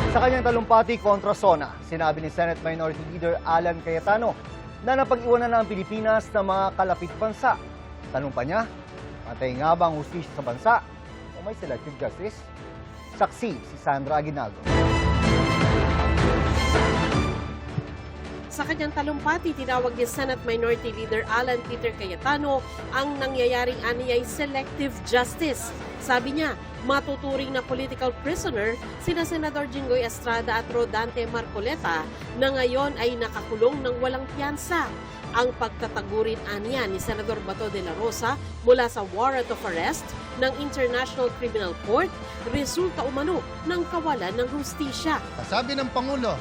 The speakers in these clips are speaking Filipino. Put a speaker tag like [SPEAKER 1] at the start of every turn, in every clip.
[SPEAKER 1] Sa kanyang talumpati kontra SONA, sinabi ni Senate Minority Leader Alan Cayetano na napag-iwanan na ang Pilipinas ng mga kalapit bansa. Tanong pa niya, patay nga ba ang hustisya sa bansa o may selective justice? Saksi si Sandra Aguinaldo.
[SPEAKER 2] Sa kanyang talumpati, tinawag ni Senate Minority Leader Alan Peter Cayetano ang nangyayaring aniyay selective justice. Sabi niya, matuturing na political prisoner sina Senador Jinggoy Estrada at Rodante Marcoleta na ngayon ay nakakulong ng walang piyansa. Ang pagtatagurin aniya ni Senador Bato de la Rosa mula sa warrant of arrest ng International Criminal Court resulta umano ng kawalan ng hustisya.
[SPEAKER 3] Sabi ng Pangulo,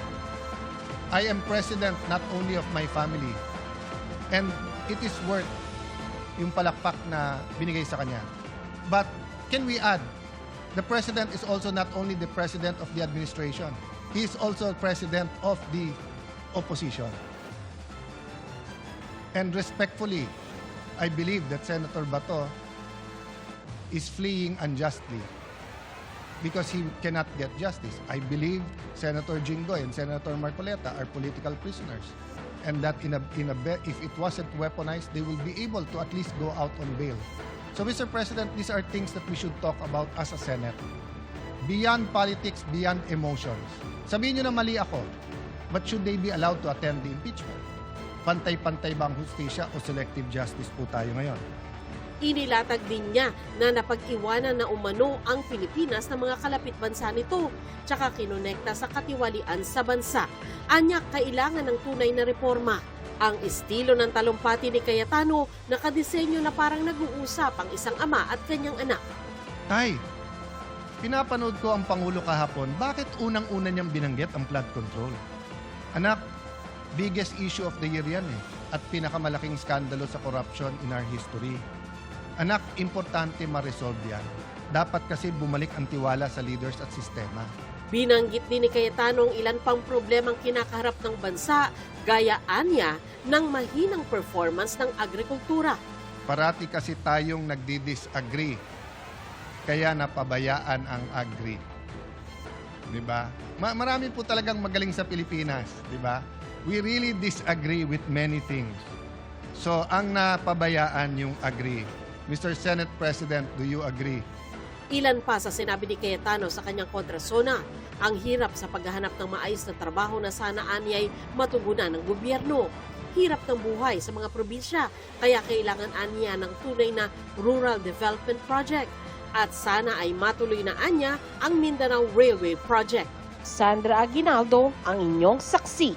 [SPEAKER 3] I am president not only of my family, and it is worth yung palakpak na binigay sa kanya. But can we add, the president is also not only the president of the administration, he is also president of the opposition. And respectfully, I believe that Senator Bato is fleeing unjustly because he cannot get justice. I believe Senator Jinggoy and Senator Marcoleta are political prisoners, and that if it wasn't weaponized, they will be able to at least go out on bail. So, Mr. President, these are things that we should talk about as a Senate. Beyond politics, beyond emotions. Sabihin nyo na mali ako, but should they be allowed to attend the impeachment? Pantay-pantay ba ang hustisya o selective justice po tayo ngayon?
[SPEAKER 2] Inilatag din niya na napag-iwanan na umano ang Pilipinas ng mga kalapit bansa nito, tsaka kinonekta sa katiwalian sa bansa. Anya, kailangan ng tunay na reforma. Ang estilo ng talumpati ni Cayetano, nakadisenyo na parang nag-uusap ang isang ama at kanyang anak.
[SPEAKER 3] Tay, pinapanood ko ang Pangulo kahapon, bakit unang-una niyang binanggit ang flood control? Anak, biggest issue of the year yan at pinakamalaking skandalo sa corruption in our history. Anak, importante ma-resolve yan. Dapat kasi bumalik ang tiwala sa leaders at sistema.
[SPEAKER 2] Binanggit din ni Cayetano ang ilan pang problemang kinakaharap ng bansa, gaya anya ng mahinang performance ng agrikultura.
[SPEAKER 3] Parati kasi tayong nagdi-disagree, kaya napabayaan ang agri. Diba? Marami po talagang magaling sa Pilipinas, diba? We really disagree with many things. So, ang napabayaan yung agri. Mr. Senate President, do you agree?
[SPEAKER 2] Ilan pa sa sinabi ni Cayetano sa kanyang kontrasona, ang hirap sa paghahanap ng maayos na trabaho na sana anyay matugunan ng gobyerno. Hirap ng buhay sa mga probinsya, kaya kailangan anya ng tunay na rural development project. At sana ay matuloy na anya ang Mindanao Railway Project. Sandra Aguinaldo, ang inyong saksi.